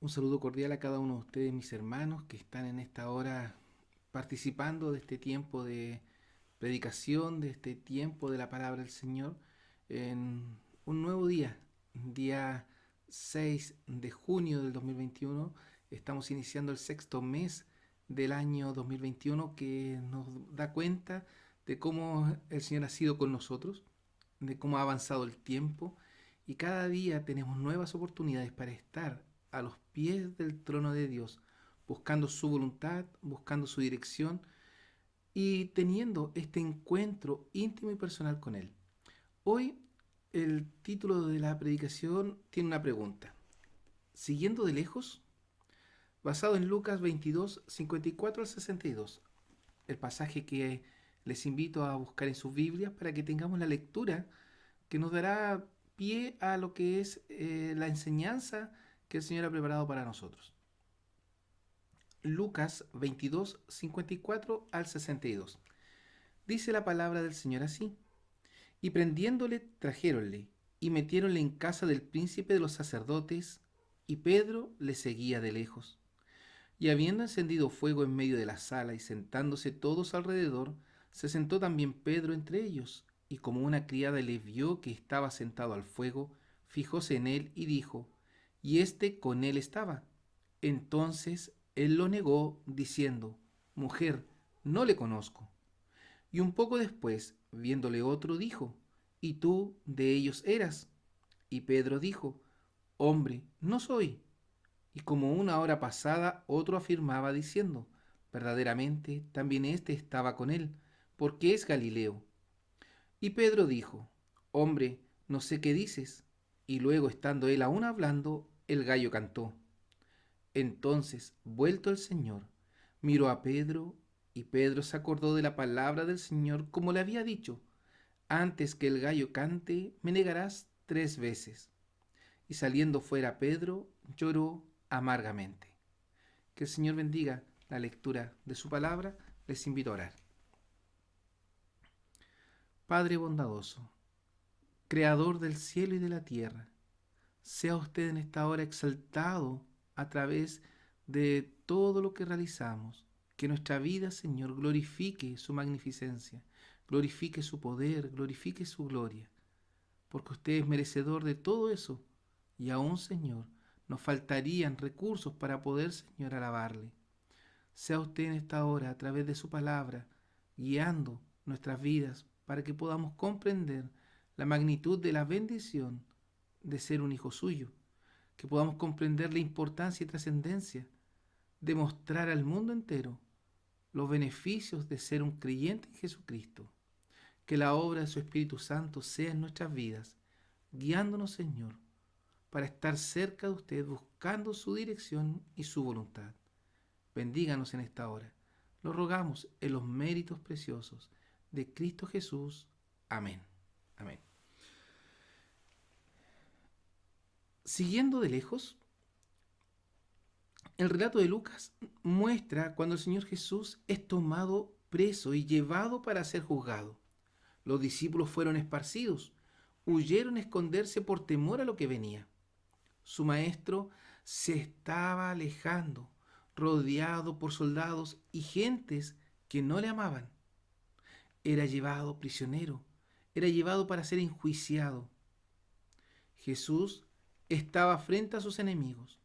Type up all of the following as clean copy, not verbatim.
Un saludo cordial a cada uno de ustedes, mis hermanos, que están en esta hora participando de este tiempo de predicación, de este tiempo de la palabra del Señor, en un nuevo día, día 6 de junio del 2021. Estamos iniciando el sexto mes del año 2021 que nos da cuenta de cómo el Señor ha sido con nosotros, de cómo ha avanzado el tiempo y cada día tenemos nuevas oportunidades para estar a los pies del trono de Dios, buscando su voluntad, buscando su dirección y teniendo este encuentro íntimo y personal con Él. Hoy el título de la predicación tiene una pregunta. Siguiendo de lejos, basado en Lucas 22, 54 al 62, el pasaje que les invito a buscar en sus Biblias para que tengamos la lectura que nos dará pie a lo que es la enseñanza que el Señor ha preparado para nosotros. Lucas 22, 54 al 62. Dice la palabra del Señor así: Y prendiéndole, trajéronle, y metiéronle en casa del príncipe de los sacerdotes, y Pedro le seguía de lejos. Y habiendo encendido fuego en medio de la sala, y sentándose todos alrededor, se sentó también Pedro entre ellos, y como una criada le vio que estaba sentado al fuego, fijóse en él y dijo, y éste con él estaba. Entonces él lo negó, diciendo, Mujer, no le conozco. Y un poco después, viéndole otro, dijo, ¿Y tú de ellos eras? Y Pedro dijo, Hombre, no soy. Y como una hora pasada, otro afirmaba diciendo, Verdaderamente, también éste estaba con él, porque es Galileo. Y Pedro dijo, Hombre, no sé qué dices. Y luego, estando él aún hablando, el gallo cantó. Entonces, vuelto el Señor, miró a Pedro, y Pedro se acordó de la palabra del Señor como le había dicho, Antes que el gallo cante, me negarás 3 veces. Y saliendo fuera Pedro, lloró amargamente. Que el Señor bendiga la lectura de su palabra. Les invito a orar. Padre bondadoso, Creador del cielo y de la tierra, sea usted en esta hora exaltado a través de todo lo que realizamos. Que nuestra vida, Señor, glorifique su magnificencia, glorifique su poder, glorifique su gloria, porque usted es merecedor de todo eso. Y aún, Señor, nos faltarían recursos para poder, Señor, alabarle. Sea usted en esta hora, a través de su palabra, guiando nuestras vidas para que podamos comprender la magnitud de la bendición de ser un hijo suyo, que podamos comprender la importancia y trascendencia de mostrar al mundo entero los beneficios de ser un creyente en Jesucristo. Que la obra de su Espíritu Santo sea en nuestras vidas, guiándonos, Señor, para estar cerca de usted, buscando su dirección y su voluntad. Bendíganos en esta hora. Lo rogamos en los méritos preciosos de Cristo Jesús. Amén. Amén. Siguiendo de lejos, el relato de Lucas muestra cuando el Señor Jesús es tomado preso y llevado para ser juzgado. Los discípulos fueron esparcidos, huyeron a esconderse por temor a lo que venía. Su maestro se estaba alejando, rodeado por soldados y gentes que no le amaban. Era llevado prisionero, era llevado para ser enjuiciado. Jesús estaba frente a sus enemigos,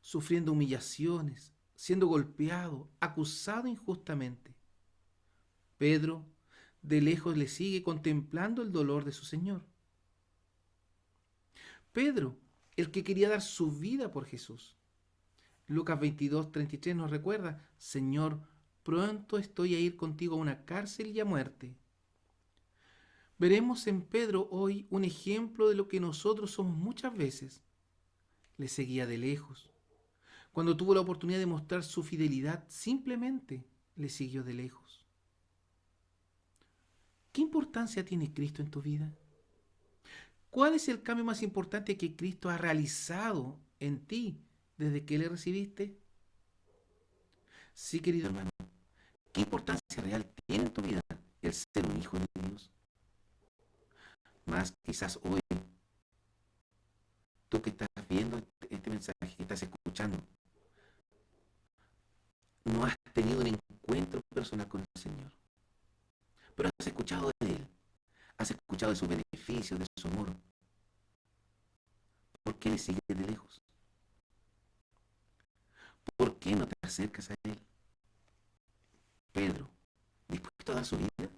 sufriendo humillaciones, siendo golpeado, acusado injustamente. Pedro de lejos le sigue contemplando el dolor de su Señor. Pedro, el que quería dar su vida por Jesús. Lucas 22:33 nos recuerda, Señor, pronto estoy a ir contigo a una cárcel y a muerte. Veremos en Pedro hoy un ejemplo de lo que nosotros somos muchas veces. Le seguía de lejos. Cuando tuvo la oportunidad de mostrar su fidelidad, simplemente le siguió de lejos. ¿Qué importancia tiene Cristo en tu vida? ¿Cuál es el cambio más importante que Cristo ha realizado en ti desde que le recibiste? Sí, querido hermano, ¿qué importancia real tiene en tu vida el ser un hijo de Dios? Más quizás hoy, tú que estás viendo este mensaje, que estás escuchando escuchando, no has tenido un encuentro personal con el Señor, pero has escuchado de Él, has escuchado de sus beneficios, de su amor. ¿Por qué le sigues de lejos? ¿Por qué no te acercas a Él? Pedro, dispuesto a dar su vida,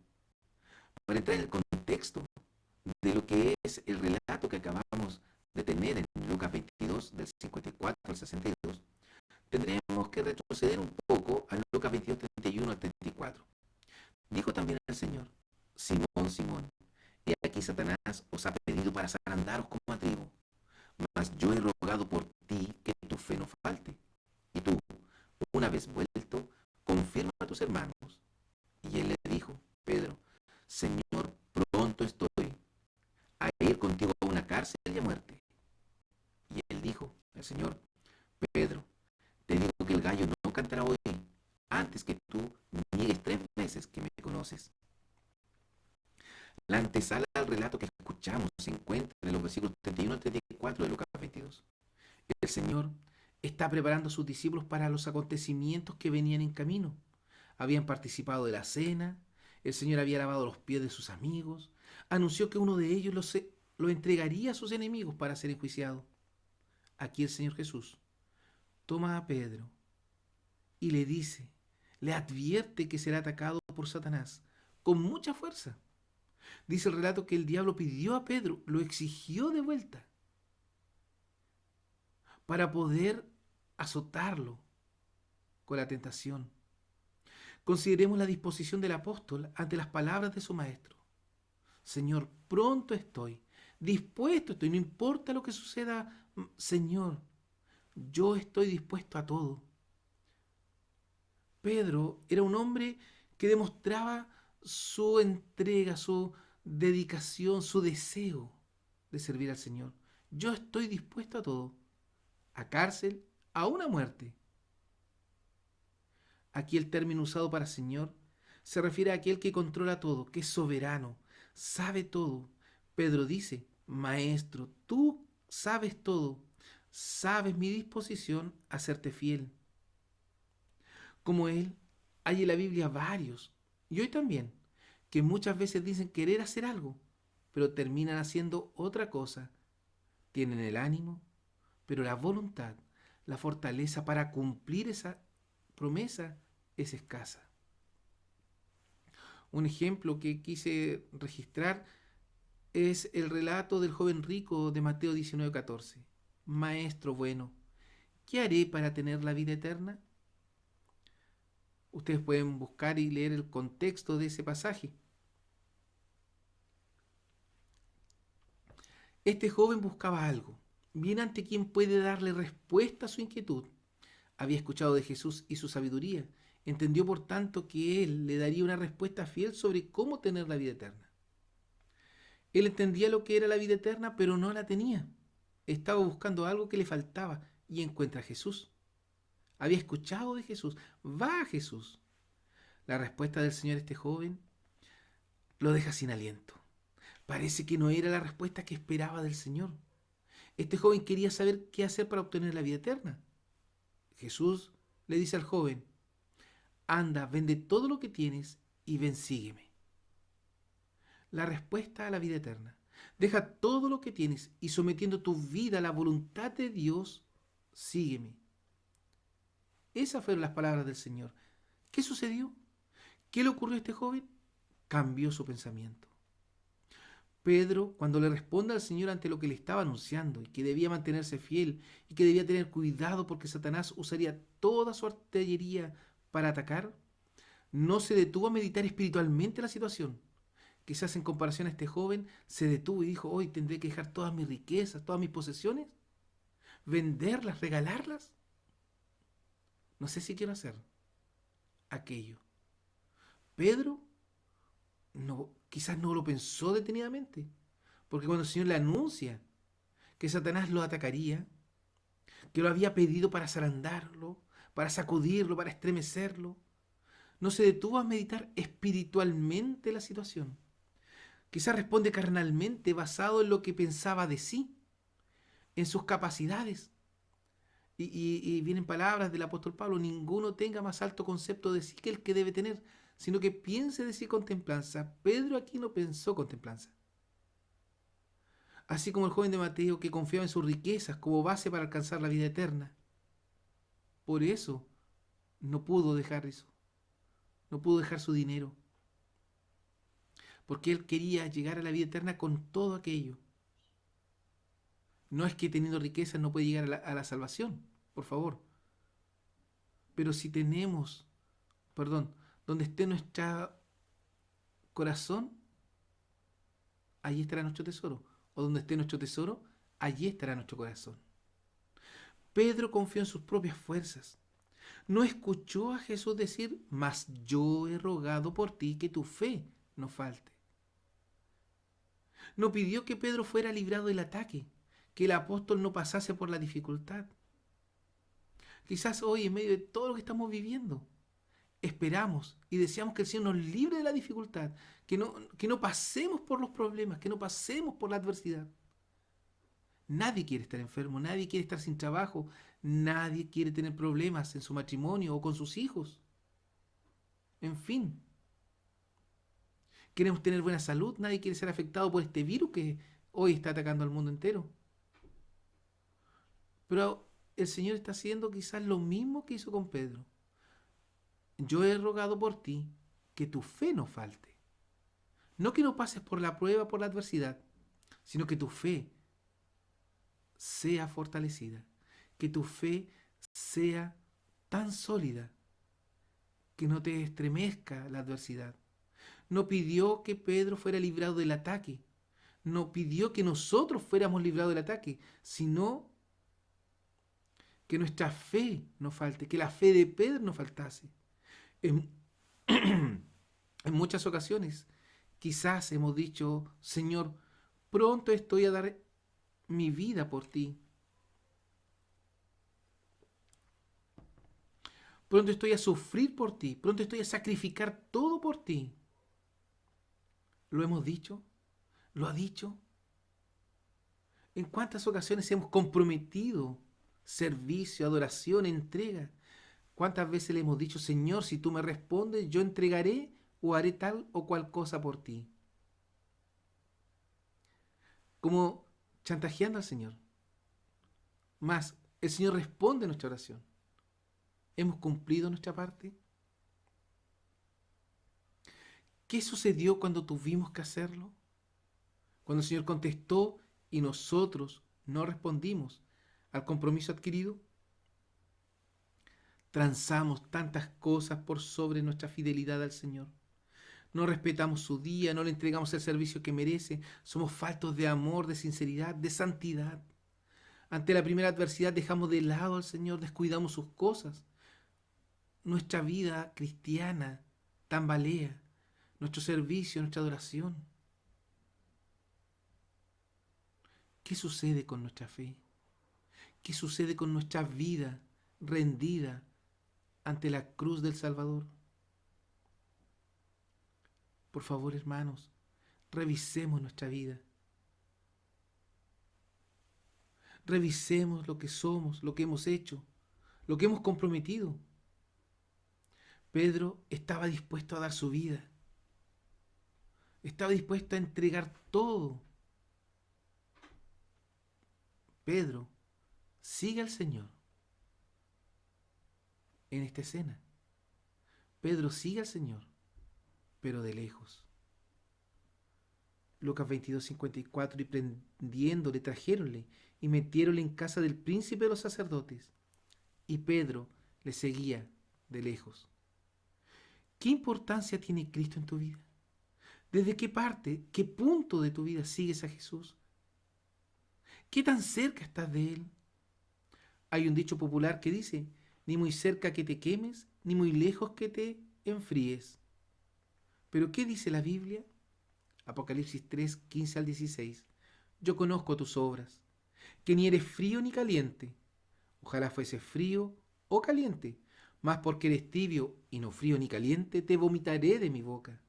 para entrar en el contexto de lo que es el relato que acabamos de tener en Lucas 22, del 54 al 62, tendríamos que retroceder un poco a Lucas 22, 31 al 34. Dijo también el Señor: Simón, Simón, he aquí Satanás os ha pedido para zarandaros como a trigo, mas yo he rogado por ti que tu fe no falte. Y tú, una vez vuelto, confirma a tus hermanos. Y él le dijo: Pedro, Señor, pronto estoy a ir contigo a una cárcel y a muerte. Y él dijo, el Señor: Pedro, te digo que el gallo no cantará hoy antes que tú niegues 3 veces que me conoces. La antesala al relato que escuchamos se encuentra en los versículos 31 al 34 de Lucas 22. El Señor está preparando a sus discípulos para los acontecimientos que venían en camino. Habían participado de la cena, el Señor había lavado los pies de sus amigos, anunció que uno de ellos lo entregaría a sus enemigos para ser enjuiciado. Aquí el Señor Jesús toma a Pedro y le dice, le advierte que será atacado por Satanás con mucha fuerza. Dice el relato que el diablo pidió a Pedro, lo exigió de vuelta para poder azotarlo con la tentación. Consideremos la disposición del apóstol ante las palabras de su maestro. Señor, pronto estoy, dispuesto estoy, no importa lo que suceda, Señor, yo estoy dispuesto a todo. Pedro era un hombre que demostraba su entrega, su dedicación, su deseo de servir al Señor. Yo estoy dispuesto a todo, a cárcel, a una muerte. Aquí el término usado para Señor se refiere a aquel que controla todo, que es soberano, sabe todo. Pedro dice, Maestro, tú sabes todo, sabes mi disposición a serte fiel. Como él, hay en la Biblia varios, y hoy también, que muchas veces dicen querer hacer algo, pero terminan haciendo otra cosa. Tienen el ánimo, pero la voluntad, la fortaleza para cumplir esa promesa es escasa. Un ejemplo que quise registrar es el relato del joven rico de Mateo 19:14. Maestro bueno, ¿qué haré para tener la vida eterna? Ustedes pueden buscar y leer el contexto de ese pasaje. Este joven buscaba algo, bien ante quien puede darle respuesta a su inquietud. Había escuchado de Jesús y su sabiduría. Entendió por tanto que Él le daría una respuesta fiel sobre cómo tener la vida eterna. Él entendía lo que era la vida eterna, pero no la tenía. Estaba buscando algo que le faltaba y encuentra a Jesús. Había escuchado de Jesús. Va a Jesús. La respuesta del Señor a este joven lo deja sin aliento. Parece que no era la respuesta que esperaba del Señor. Este joven quería saber qué hacer para obtener la vida eterna. Jesús le dice al joven, anda, vende todo lo que tienes y ven, sígueme. La respuesta a la vida eterna. Deja todo lo que tienes y sometiendo tu vida a la voluntad de Dios, sígueme. Esas fueron las palabras del Señor. ¿Qué sucedió? ¿Qué le ocurrió a este joven? Cambió su pensamiento. Pedro, cuando le responde al Señor ante lo que le estaba anunciando y que debía mantenerse fiel y que debía tener cuidado porque Satanás usaría toda su artillería para atacar, no se detuvo a meditar espiritualmente la situación. Quizás en comparación a este joven, se detuvo y dijo, hoy tendré que dejar todas mis riquezas, todas mis posesiones, venderlas, regalarlas. No sé si quiero hacer aquello. Pedro no, quizás no lo pensó detenidamente, porque cuando el Señor le anuncia que Satanás lo atacaría, que lo había pedido para zarandarlo, para sacudirlo, para estremecerlo, no se detuvo a meditar espiritualmente la situación. Quizás responde carnalmente basado en lo que pensaba de sí, en sus capacidades, Y vienen palabras del apóstol Pablo: ninguno tenga más alto concepto de sí que el que debe tener, sino que piense de sí con templanza. Pedro aquí no pensó con templanza. Así como el joven de Mateo, que confiaba en sus riquezas como base para alcanzar la vida eterna. Por eso no pudo dejar eso, no pudo dejar su dinero, porque él quería llegar a la vida eterna con todo aquello. No es que teniendo riquezas no puede llegar a la salvación, por favor. Pero si tenemos, perdón, donde esté nuestro corazón, allí estará nuestro tesoro. O donde esté nuestro tesoro, allí estará nuestro corazón. Pedro confió en sus propias fuerzas. No escuchó a Jesús decir: mas yo he rogado por ti que tu fe no falte. No pidió que Pedro fuera librado del ataque, que el apóstol no pasase por la dificultad. Quizás hoy, en medio de todo lo que estamos viviendo, esperamos y deseamos que el Señor nos libre de la dificultad, que no pasemos por los problemas, que no pasemos por la adversidad. Nadie quiere estar enfermo, nadie quiere estar sin trabajo, nadie quiere tener problemas en su matrimonio o con sus hijos. En fin, queremos tener buena salud, nadie quiere ser afectado por este virus que hoy está atacando al mundo entero. Pero el Señor está haciendo quizás lo mismo que hizo con Pedro. Yo he rogado por ti que tu fe no falte. No que no pases por la prueba, por la adversidad, sino que tu fe sea fortalecida, que tu fe sea tan sólida que no te estremezca la adversidad. No pidió que Pedro fuera librado del ataque, no pidió que nosotros fuéramos librados del ataque, sino que nuestra fe no falte, que la fe de Pedro no faltase. En, en muchas ocasiones quizás hemos dicho: Señor, pronto estoy a dar mi vida por ti. Pronto estoy a sufrir por ti. Pronto estoy a sacrificar todo por ti. ¿Lo hemos dicho? ¿Lo ha dicho? ¿En cuántas ocasiones hemos comprometido servicio, adoración, entrega? ¿Cuántas veces le hemos dicho: Señor, si tú me respondes, yo entregaré o haré tal o cual cosa por ti? Como chantajeando al Señor. Más, el Señor responde a nuestra oración. ¿Hemos cumplido nuestra parte? ¿Qué sucedió cuando tuvimos que hacerlo? Cuando el Señor contestó y nosotros no respondimos al compromiso adquirido. Transamos tantas cosas por sobre nuestra fidelidad al Señor. No respetamos su día, no le entregamos el servicio que merece. Somos faltos de amor, de sinceridad, de santidad. Ante la primera adversidad dejamos de lado al Señor, descuidamos sus cosas. Nuestra vida cristiana tambalea, nuestro servicio, nuestra adoración. ¿Qué sucede con nuestra fe? ¿Qué sucede con nuestra vida rendida ante la cruz del Salvador? Por favor, hermanos, revisemos nuestra vida. Revisemos lo que somos, lo que hemos hecho, lo que hemos comprometido. Pedro estaba dispuesto a dar su vida. Estaba dispuesto a entregar todo. Pedro sigue al Señor en esta escena. Pedro sigue al Señor, pero de lejos. Lucas 22:54: y prendiéndole, trajéronle y metiéronle en casa del príncipe de los sacerdotes. Y Pedro le seguía de lejos. ¿Qué importancia tiene Cristo en tu vida? ¿Desde qué parte, qué punto de tu vida sigues a Jesús? ¿Qué tan cerca estás de Él? Hay un dicho popular que dice: ni muy cerca que te quemes, ni muy lejos que te enfríes. ¿Pero qué dice la Biblia? Apocalipsis 3:15-16: yo conozco tus obras, que ni eres frío ni caliente. Ojalá fuese frío o caliente, mas porque eres tibio y no frío ni caliente, te vomitaré de mi boca.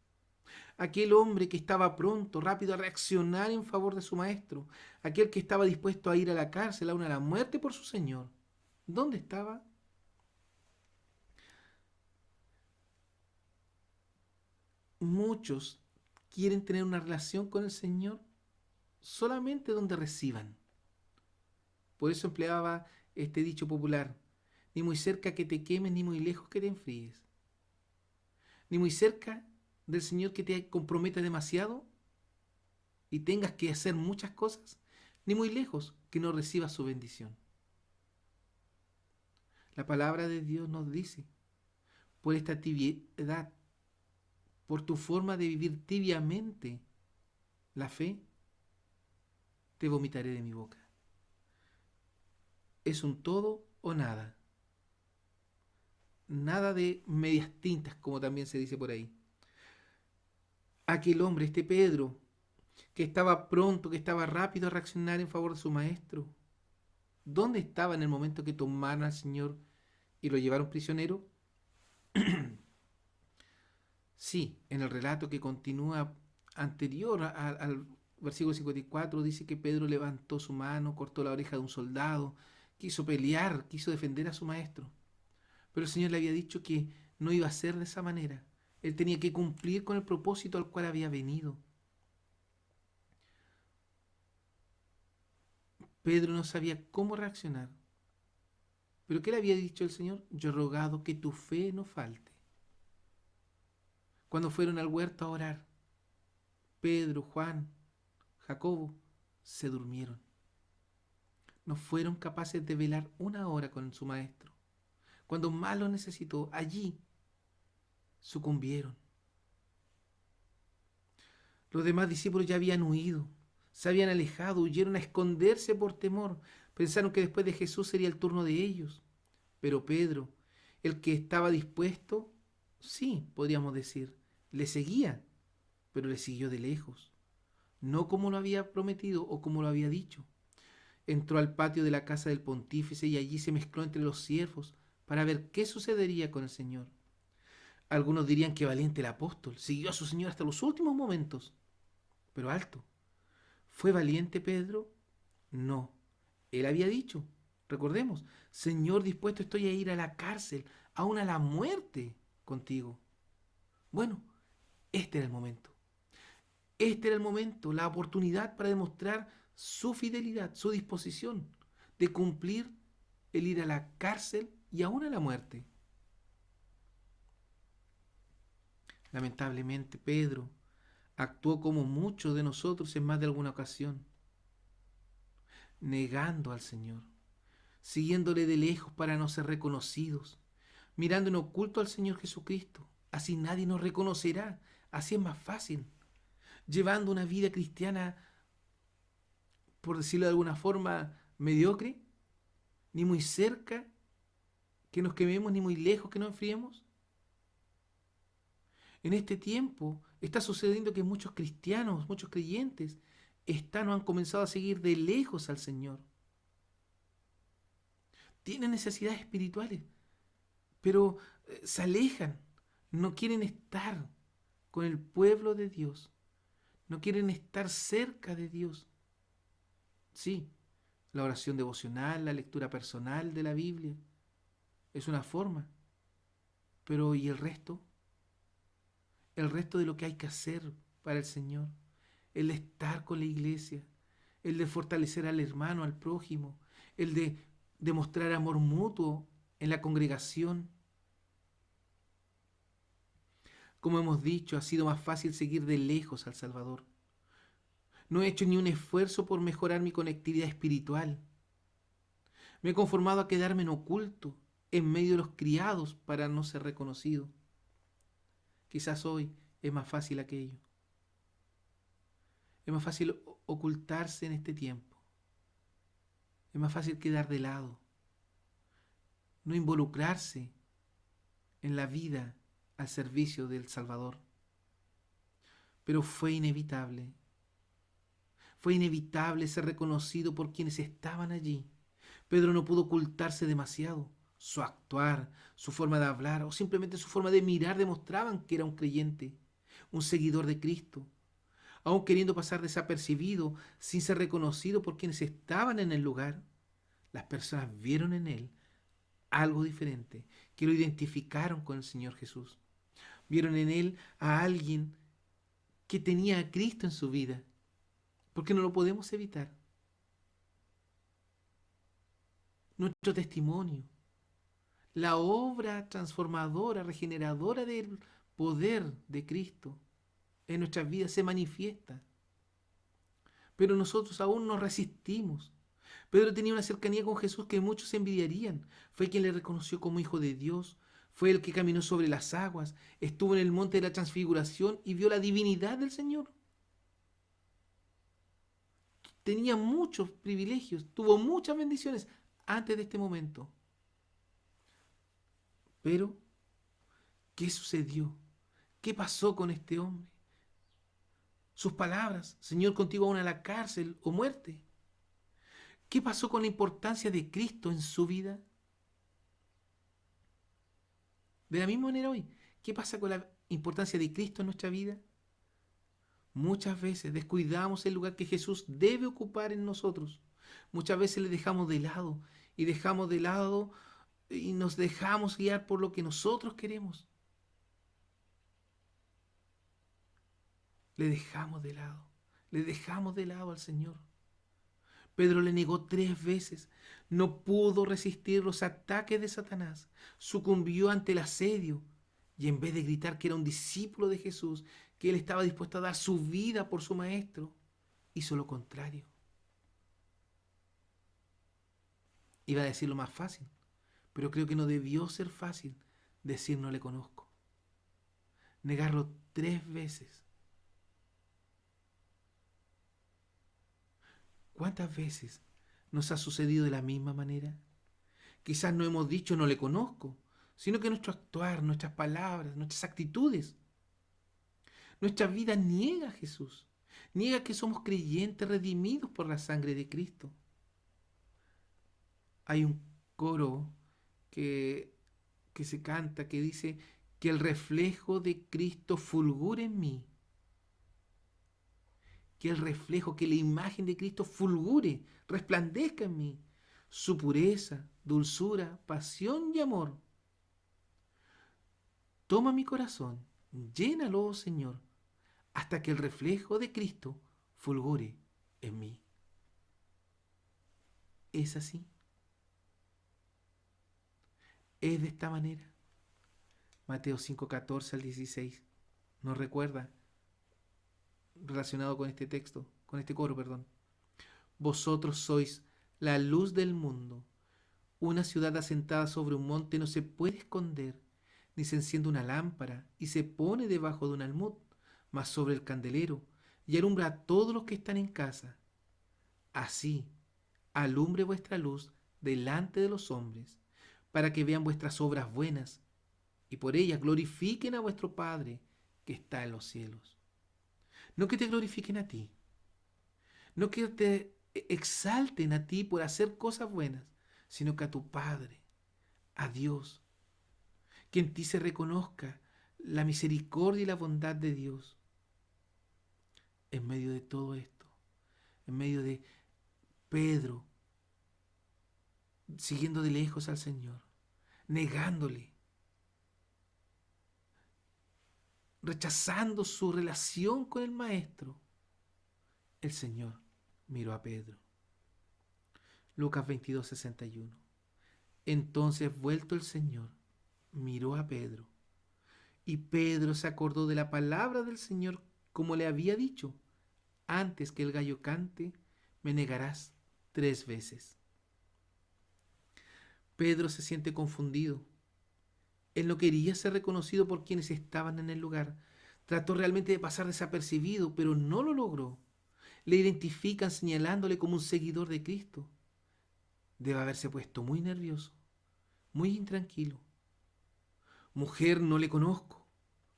Aquel hombre que estaba pronto, rápido a reaccionar en favor de su maestro, aquel que estaba dispuesto a ir a la cárcel, aún a la muerte por su Señor. ¿Dónde estaba? Muchos quieren tener una relación con el Señor solamente donde reciban. Por eso empleaba este dicho popular: ni muy cerca que te quemes, ni muy lejos que te enfríes. Ni muy cerca del Señor que te comprometa demasiado y tengas que hacer muchas cosas, ni muy lejos que no recibas su bendición. La palabra de Dios nos dice: por esta tibiedad, por tu forma de vivir tibiamente la fe, te vomitaré de mi boca. Es un todo o nada. Nada de medias tintas, como también se dice por ahí. Aquel hombre, este Pedro, que estaba pronto, que estaba rápido a reaccionar en favor de su maestro, ¿dónde estaba en el momento que tomaron al Señor y lo llevaron prisionero? Sí, en el relato que continúa anterior al versículo 54 dice que Pedro levantó su mano, cortó la oreja de un soldado, quiso pelear, quiso defender a su maestro. Pero el Señor le había dicho que no iba a ser de esa manera. Él tenía que cumplir con el propósito al cual había venido. Pedro no sabía cómo reaccionar. ¿Pero qué le había dicho el Señor? Yo he rogado que tu fe no falte. Cuando fueron al huerto a orar, Pedro, Juan, Jacobo se durmieron. No fueron capaces de velar una hora con su maestro. Cuando más lo necesitó, allí sucumbieron. Los demás discípulos ya habían huido, se habían alejado, huyeron a esconderse por temor. Pensaron que después de Jesús sería el turno de ellos. Pero Pedro, el que estaba dispuesto, sí, podríamos decir, le seguía, pero le siguió de lejos, no como lo había prometido o como lo había dicho. Entró al patio de la casa del pontífice y allí se mezcló entre los siervos para ver qué sucedería con el Señor. Algunos dirían que valiente el apóstol, siguió a su Señor hasta los últimos momentos. Pero alto, ¿fue valiente Pedro? No. Él había dicho, recordemos: Señor, dispuesto estoy a ir a la cárcel, aún a la muerte contigo. Bueno, este era el momento. Este era el momento, la oportunidad para demostrar su fidelidad, su disposición de cumplir el ir a la cárcel y aún a la muerte. Lamentablemente, Pedro actuó como muchos de nosotros en más de alguna ocasión, negando al Señor, siguiéndole de lejos para no ser reconocidos, mirando en oculto al Señor Jesucristo. Así nadie nos reconocerá, así es más fácil, llevando una vida cristiana, por decirlo de alguna forma, mediocre, ni muy cerca que nos quememos, ni muy lejos que nos enfriemos. En este tiempo está sucediendo que muchos cristianos, muchos creyentes, están o han comenzado a seguir de lejos al Señor. Tienen necesidades espirituales, pero se alejan, no quieren estar con el pueblo de Dios, no quieren estar cerca de Dios. Sí, la oración devocional, la lectura personal de la Biblia es una forma, pero ¿y el resto? El resto de lo que hay que hacer para el Señor, el de estar con la iglesia, el de fortalecer al hermano, al prójimo, el de demostrar amor mutuo en la congregación. Como hemos dicho, ha sido más fácil seguir de lejos al Salvador. No he hecho ni un esfuerzo por mejorar mi conectividad espiritual. Me he conformado a quedarme en oculto, en medio de los criados, para no ser reconocido. Quizás hoy es más fácil aquello. Es más fácil ocultarse en este tiempo. Es más fácil quedar de lado. No involucrarse en la vida al servicio del Salvador. Pero fue inevitable. Fue inevitable ser reconocido por quienes estaban allí. Pedro no pudo ocultarse demasiado. Su actuar, su forma de hablar o simplemente su forma de mirar demostraban que era un creyente, un seguidor de Cristo. Aun queriendo pasar desapercibido, sin ser reconocido por quienes estaban en el lugar, las personas vieron en él algo diferente, que lo identificaron con el Señor Jesús. Vieron en él a alguien que tenía a Cristo en su vida, porque no lo podemos evitar. Nuestro testimonio, la obra transformadora, regeneradora del poder de Cristo en nuestras vidas se manifiesta. Pero nosotros aún nos resistimos. Pedro tenía una cercanía con Jesús que muchos envidiarían. Fue quien le reconoció como hijo de Dios. Fue el que caminó sobre las aguas, estuvo en el monte de la transfiguración y vio la divinidad del Señor. Tenía muchos privilegios, tuvo muchas bendiciones antes de este momento. Pero, ¿qué sucedió? ¿Qué pasó con este hombre? Sus palabras, Señor, contigo aún a la cárcel o muerte. ¿Qué pasó con la importancia de Cristo en su vida? De la misma manera hoy, ¿qué pasa con la importancia de Cristo en nuestra vida? Muchas veces descuidamos el lugar que Jesús debe ocupar en nosotros. Muchas veces le dejamos de lado y nos dejamos guiar por lo que nosotros queremos. Le dejamos de lado al Señor. Pedro le negó 3 veces. No pudo resistir los ataques de Satanás. Sucumbió ante el asedio. Y en vez de gritar que era un discípulo de Jesús, que él estaba dispuesto a dar su vida por su maestro, hizo lo contrario. Iba a decir lo más fácil, pero creo que no debió ser fácil decir no le conozco. Negarlo 3 veces. ¿Cuántas veces nos ha sucedido de la misma manera? Quizás no hemos dicho no le conozco, sino que nuestro actuar, nuestras palabras, nuestras actitudes, nuestra vida niega a Jesús, niega que somos creyentes redimidos por la sangre de Cristo. Hay un coro que se canta que dice que el reflejo de Cristo fulgure en mí. Que el reflejo, que la imagen de Cristo fulgure, resplandezca en mí. Su pureza, dulzura, pasión y amor. Toma mi corazón, llénalo, oh Señor, hasta que el reflejo de Cristo fulgure en mí. ¿Es así? ¿Es de esta manera? Mateo 5:14 al 16 nos recuerda, relacionado con este texto, con este coro, perdón. Vosotros sois la luz del mundo. Una ciudad asentada sobre un monte no se puede esconder, ni se enciende una lámpara y se pone debajo de un almud, mas sobre el candelero, y alumbra a todos los que están en casa. Así, alumbre vuestra luz delante de los hombres, para que vean vuestras obras buenas, y por ellas glorifiquen a vuestro Padre que está en los cielos. No que te glorifiquen a ti, no que te exalten a ti por hacer cosas buenas, sino que a tu Padre, a Dios, que en ti se reconozca la misericordia y la bondad de Dios. En medio de todo esto, en medio de Pedro, siguiendo de lejos al Señor, negándole, rechazando su relación con el Maestro, el Señor miró a Pedro. Lucas 22:61. Entonces, vuelto el Señor, miró a Pedro, y Pedro se acordó de la palabra del Señor como le había dicho: antes que el gallo cante, me negarás 3 veces. Pedro se siente confundido. Él no quería ser reconocido por quienes estaban en el lugar. Trató realmente de pasar desapercibido, pero no lo logró. Le identifican señalándole como un seguidor de Cristo. Debe haberse puesto muy nervioso, muy intranquilo. Mujer, no le conozco.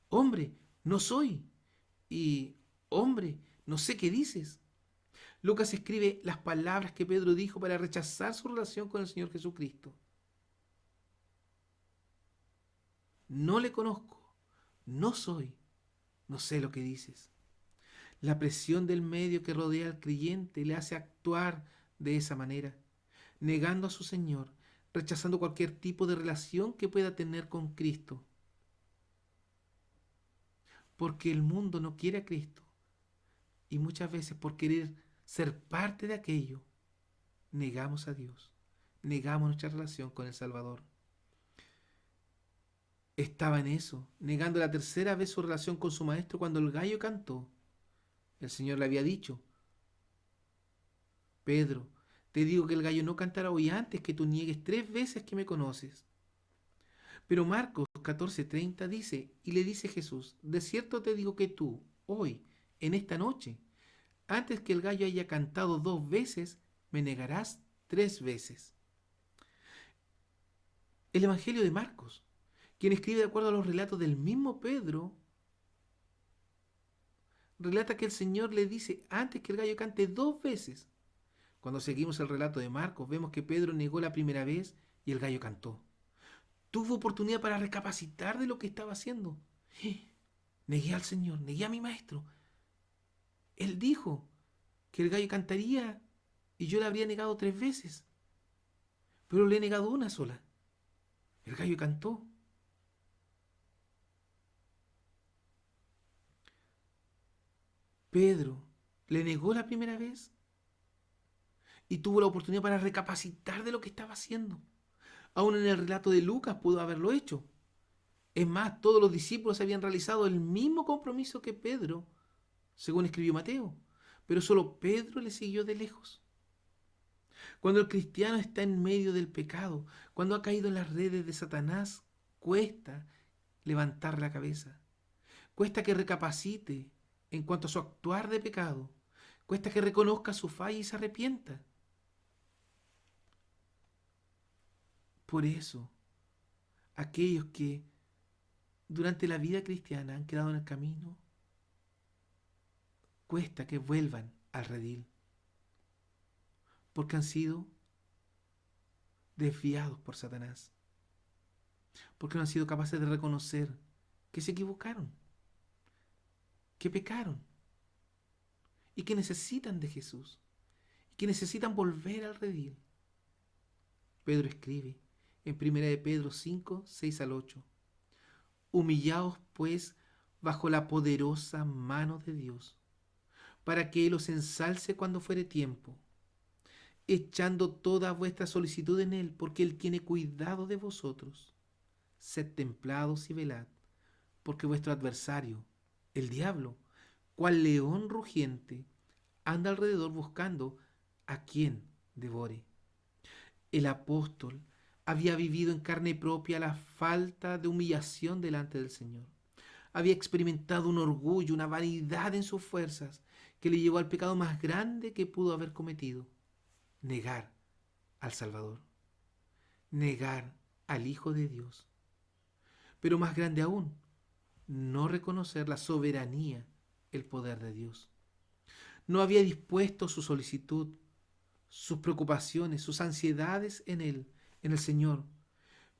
Hombre, no soy. Y, hombre, no sé qué dices. Lucas escribe las palabras que Pedro dijo para rechazar su relación con el Señor Jesucristo. No le conozco, no soy, no sé lo que dices. La presión del medio que rodea al creyente le hace actuar de esa manera, negando a su Señor, rechazando cualquier tipo de relación que pueda tener con Cristo. Porque el mundo no quiere a Cristo. Y muchas veces por querer ser parte de aquello, negamos a Dios, negamos nuestra relación con el Salvador. Estaba en eso, negando la tercera vez su relación con su maestro cuando el gallo cantó. El Señor le había dicho: Pedro, te digo que el gallo no cantará hoy antes que tú niegues 3 veces que me conoces. Pero Marcos 14:30 dice, y le dice Jesús: de cierto te digo que tú, hoy, en esta noche, antes que el gallo haya cantado 2 veces, me negarás 3 veces. El Evangelio de Marcos, quien escribe de acuerdo a los relatos del mismo Pedro, relata que el Señor le dice antes que el gallo cante 2 veces. Cuando seguimos el relato de Marcos, vemos que Pedro negó la primera vez y el gallo cantó. Tuvo oportunidad para recapacitar de lo que estaba haciendo. Negué al Señor, negué a mi maestro. Él dijo que el gallo cantaría y yo le habría negado 3 veces. Pero le he negado una sola. El gallo cantó. Pedro le negó la primera vez y tuvo la oportunidad para recapacitar de lo que estaba haciendo. Aún en el relato de Lucas pudo haberlo hecho. Es más, todos los discípulos habían realizado el mismo compromiso que Pedro, según escribió Mateo, pero solo Pedro le siguió de lejos. Cuando el cristiano está en medio del pecado, cuando ha caído en las redes de Satanás, cuesta levantar la cabeza, cuesta que recapacite en cuanto a su actuar de pecado, cuesta que reconozca su falla y se arrepienta. Por eso, aquellos que durante la vida cristiana han quedado en el camino, cuesta que vuelvan al redil, porque han sido desviados por Satanás, porque no han sido capaces de reconocer que se equivocaron, que pecaron y que necesitan de Jesús, y que necesitan volver al redil. Pedro escribe en 1 de Pedro 5, 6 al 8: humillaos pues bajo la poderosa mano de Dios, para que Él os ensalce cuando fuere tiempo, echando toda vuestra solicitud en Él, porque Él tiene cuidado de vosotros. Sed templados y velad, porque vuestro adversario, el diablo, cual león rugiente, anda alrededor buscando a quien devore. El apóstol había vivido en carne propia la falta de humillación delante del Señor. Había experimentado un orgullo, una vanidad en sus fuerzas, que le llevó al pecado más grande que pudo haber cometido: negar al Salvador, negar al Hijo de Dios. Pero más grande aún, no reconocer la soberanía, el poder de Dios. No había dispuesto su solicitud, sus preocupaciones, sus ansiedades en Él, en el Señor.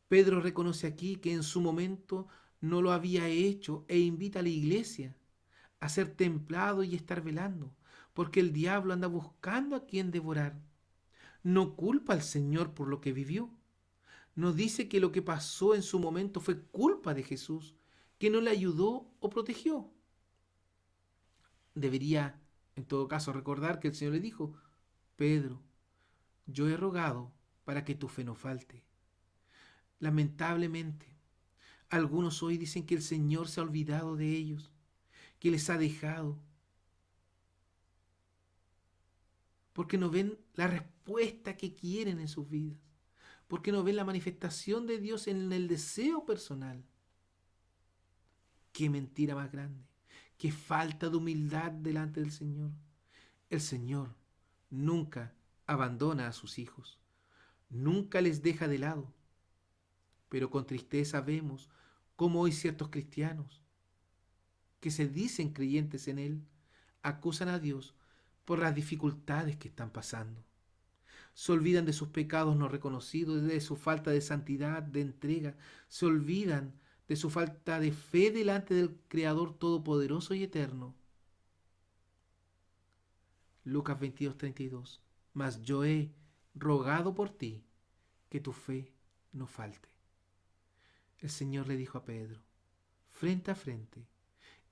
Pedro reconoce aquí que en su momento no lo había hecho e invita a la iglesia a ser templado y estar velando, porque el diablo anda buscando a quien devorar. No culpa al Señor por lo que vivió. No dice que lo que pasó en su momento fue culpa de Jesús, que no le ayudó o protegió. Debería, en todo caso, recordar que el Señor le dijo: Pedro, yo he rogado para que tu fe no falte. Lamentablemente, algunos hoy dicen que el Señor se ha olvidado de ellos, que les ha dejado, porque no ven la respuesta que quieren en sus vidas, porque no ven la manifestación de Dios en el deseo personal. Qué mentira más grande, qué falta de humildad delante del Señor. El Señor nunca abandona a sus hijos, nunca les deja de lado, pero con tristeza vemos cómo hoy ciertos cristianos que se dicen creyentes en Él acusan a Dios por las dificultades que están pasando. Se olvidan de sus pecados no reconocidos, de su falta de santidad, de entrega. Se olvidan de su falta de fe delante del Creador Todopoderoso y Eterno. Lucas 22:32. Mas yo he rogado por ti, que tu fe no falte. El Señor le dijo a Pedro, frente a frente,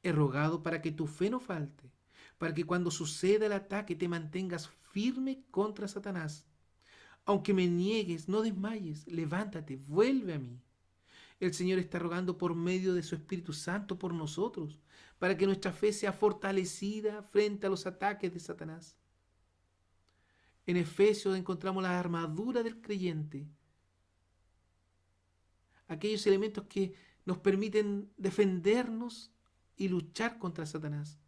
he rogado para que tu fe no falte, para que cuando suceda el ataque te mantengas firme contra Satanás. Aunque me niegues, no desmayes, levántate, vuelve a mí. El Señor está rogando por medio de su Espíritu Santo por nosotros, para que nuestra fe sea fortalecida frente a los ataques de Satanás. En Efesios encontramos la armadura del creyente, aquellos elementos que nos permiten defendernos y luchar contra Satanás.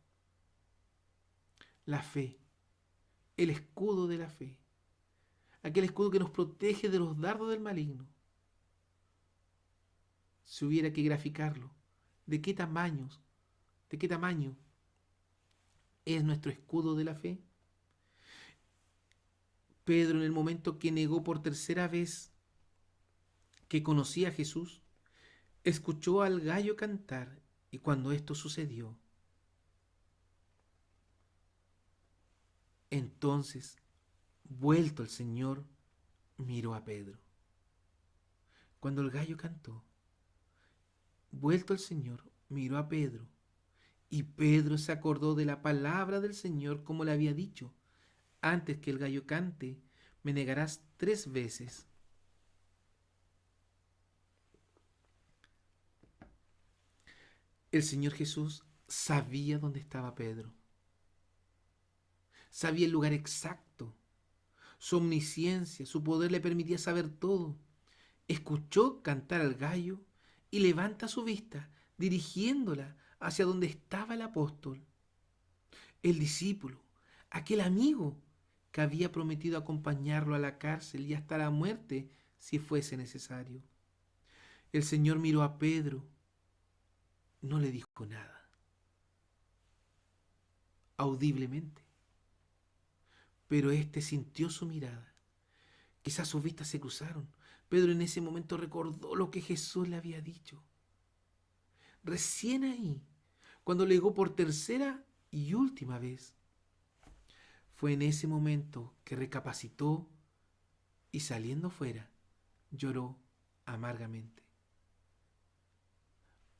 La fe, el escudo de la fe, aquel escudo que nos protege de los dardos del maligno. Si hubiera que graficarlo, ¿de qué tamaño es nuestro escudo de la fe? Pedro, en el momento que negó por tercera vez que conocía a Jesús, escuchó al gallo cantar, y cuando esto sucedió, entonces, vuelto el Señor, miró a Pedro. Cuando el gallo cantó, vuelto el Señor, miró a Pedro, y Pedro se acordó de la palabra del Señor como le había dicho, antes que el gallo cante, me negarás 3 veces. El Señor Jesús sabía dónde estaba Pedro. Sabía el lugar exacto. Su omnisciencia, su poder le permitía saber todo. Escuchó cantar al gallo y levanta su vista, dirigiéndola hacia donde estaba el apóstol, el discípulo, aquel amigo que había prometido acompañarlo a la cárcel y hasta la muerte si fuese necesario. El Señor miró a Pedro, no le dijo nada, audiblemente, pero éste sintió su mirada. Quizás sus vistas se cruzaron. Pedro en ese momento recordó lo que Jesús le había dicho. Recién ahí, cuando le negó por tercera y última vez, fue en ese momento que recapacitó y saliendo fuera, lloró amargamente.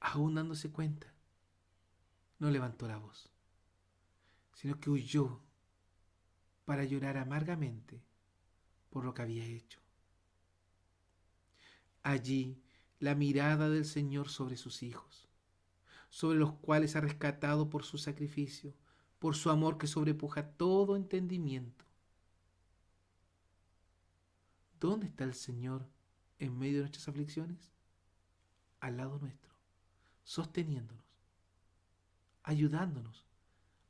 Aún dándose cuenta, no levantó la voz, sino que huyó para llorar amargamente por lo que había hecho. Allí la mirada del Señor sobre sus hijos, sobre los cuales ha rescatado por su sacrificio, por su amor que sobrepuja todo entendimiento. ¿Dónde está el Señor en medio de nuestras aflicciones? Al lado nuestro, sosteniéndonos, ayudándonos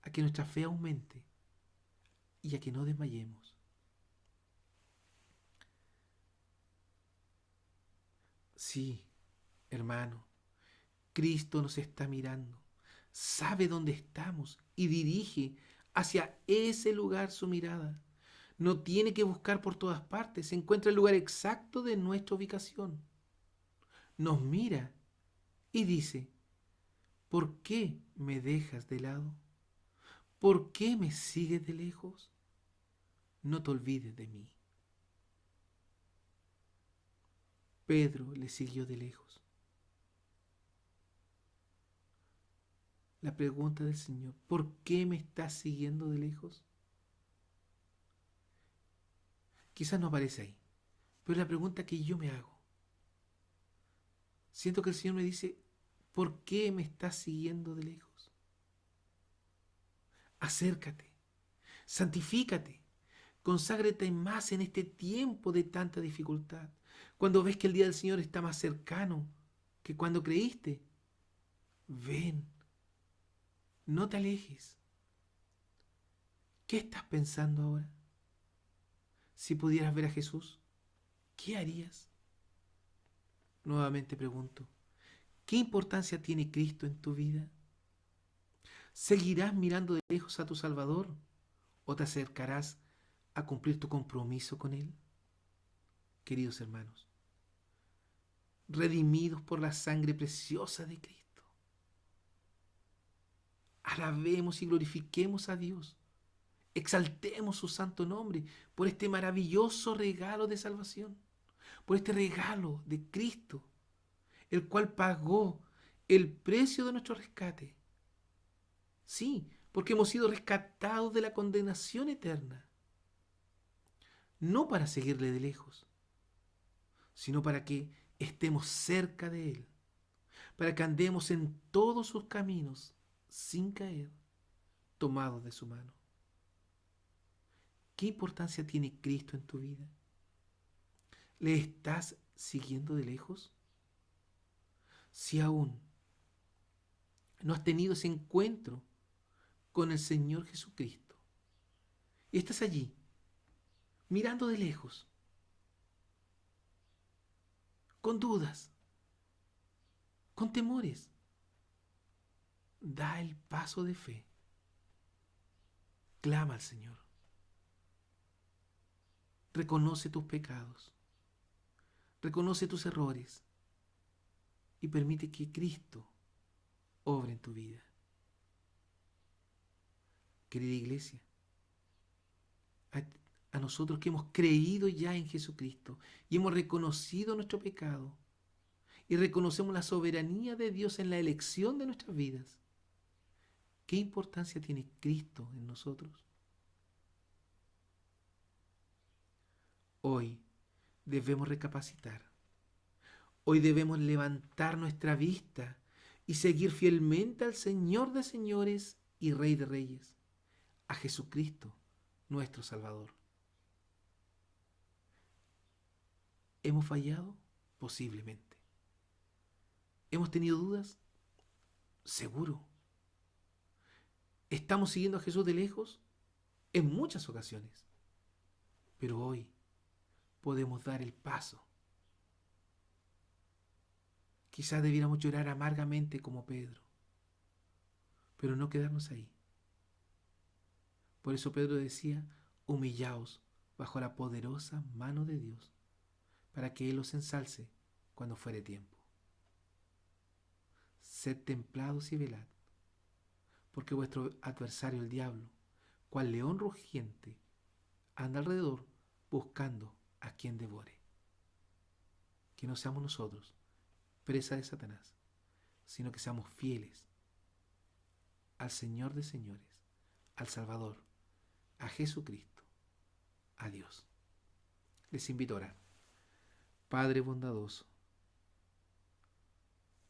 a que nuestra fe aumente y a que no desmayemos. Sí, hermano, Cristo nos está mirando, sabe dónde estamos y dirige hacia ese lugar su mirada. No tiene que buscar por todas partes, se encuentra el lugar exacto de nuestra ubicación. Nos mira y dice, ¿por qué me dejas de lado? ¿Por qué me sigues de lejos? No te olvides de mí. Pedro le siguió de lejos. La pregunta del Señor, ¿por qué me estás siguiendo de lejos? Quizás no aparece ahí, pero es la pregunta que yo me hago. Siento que el Señor me dice, ¿por qué me estás siguiendo de lejos? Acércate, santifícate, conságrate más en este tiempo de tanta dificultad. Cuando ves que el día del Señor está más cercano que cuando creíste, ven, no te alejes. ¿Qué estás pensando ahora? Si pudieras ver a Jesús, ¿qué harías? Nuevamente pregunto, ¿qué importancia tiene Cristo en tu vida? ¿Seguirás mirando de lejos a tu Salvador o te acercarás a cumplir tu compromiso con Él? Queridos hermanos, redimidos por la sangre preciosa de Cristo, alabemos y glorifiquemos a Dios, exaltemos su santo nombre por este maravilloso regalo de salvación. por este regalo de Cristo, el cual pagó el precio de nuestro rescate. Sí, porque hemos sido rescatados de la condenación eterna, no para seguirle de lejos, sino para que estemos cerca de Él, para que andemos en todos sus caminos sin caer, tomados de su mano. ¿Qué importancia tiene Cristo en tu vida? ¿Le estás siguiendo de lejos? Si aún no has tenido ese encuentro con el Señor Jesucristo y estás allí, mirando de lejos, con dudas, con temores, da el paso de fe. Clama al Señor. Reconoce tus pecados. Reconoce tus errores. Y permite que Cristo obre en tu vida. Querida iglesia, a nosotros que hemos creído ya en Jesucristo y hemos reconocido nuestro pecado y reconocemos la soberanía de Dios en la elección de nuestras vidas, ¿qué importancia tiene Cristo en nosotros? Hoy debemos recapacitar. Hoy debemos levantar nuestra vista y seguir fielmente al Señor de señores y Rey de reyes, a Jesucristo, nuestro Salvador. ¿Hemos fallado? Posiblemente. ¿Hemos tenido dudas? Seguro. ¿Estamos siguiendo a Jesús de lejos? En muchas ocasiones. Pero hoy podemos dar el paso. Quizás debiéramos llorar amargamente como Pedro, pero no quedarnos ahí. Por eso Pedro decía, humillaos bajo la poderosa mano de Dios, para que Él os ensalce cuando fuere tiempo. Sed templados y velad, porque vuestro adversario el diablo, cual león rugiente, anda alrededor buscando a quien devore. Que no seamos nosotros presa de Satanás, sino que seamos fieles al Señor de señores, al Salvador, a Jesucristo, a Dios. Les invito a orar. Padre bondadoso,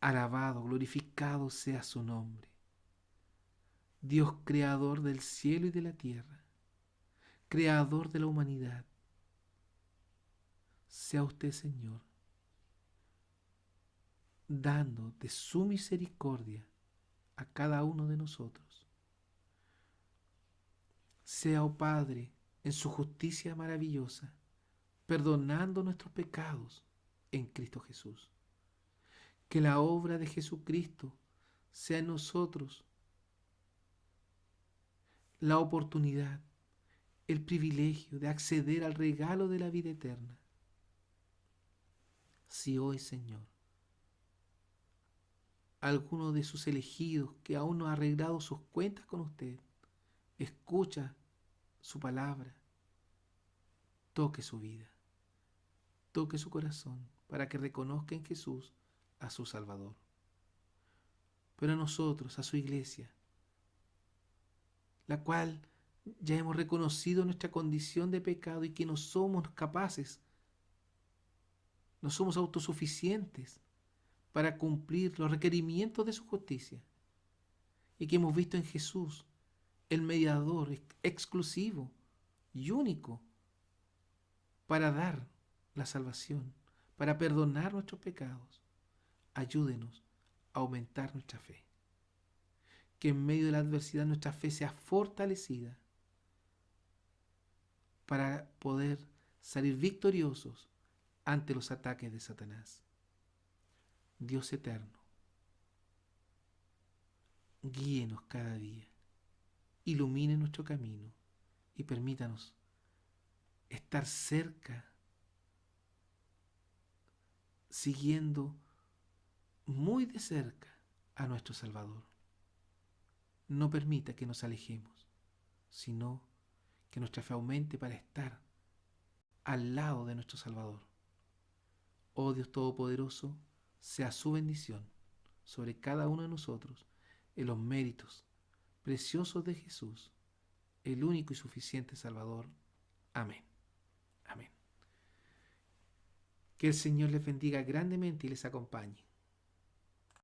alabado, glorificado sea su nombre. Dios creador del cielo y de la tierra, creador de la humanidad. Sea usted, Señor, dando de su misericordia a cada uno de nosotros. Sea, oh Padre, en su justicia maravillosa, perdonando nuestros pecados en Cristo Jesús. Que la obra de Jesucristo sea en nosotros la oportunidad, el privilegio de acceder al regalo de la vida eterna. Si hoy, Señor, alguno de sus elegidos que aún no ha arreglado sus cuentas con usted, escucha su palabra, toque su vida, toque su corazón para que reconozca en Jesús a su Salvador. Pero a nosotros, a su iglesia, la cual ya hemos reconocido nuestra condición de pecado y que no somos capaces, no somos autosuficientes para cumplir los requerimientos de su justicia, y que hemos visto en Jesús el mediador exclusivo y único para dar la salvación, para perdonar nuestros pecados. Ayúdenos a aumentar nuestra fe. Que en medio de la adversidad nuestra fe sea fortalecida para poder salir victoriosos ante los ataques de Satanás. Dios eterno, guíenos cada día, ilumine nuestro camino y permítanos estar cerca, siguiendo muy de cerca a nuestro Salvador. No permita que nos alejemos, sino que nuestra fe aumente para estar al lado de nuestro Salvador, Oh Dios Todopoderoso, sea su bendición sobre cada uno de nosotros en los méritos preciosos de Jesús, el único y suficiente Salvador. Amén. Amén. Que el Señor les bendiga grandemente y les acompañe.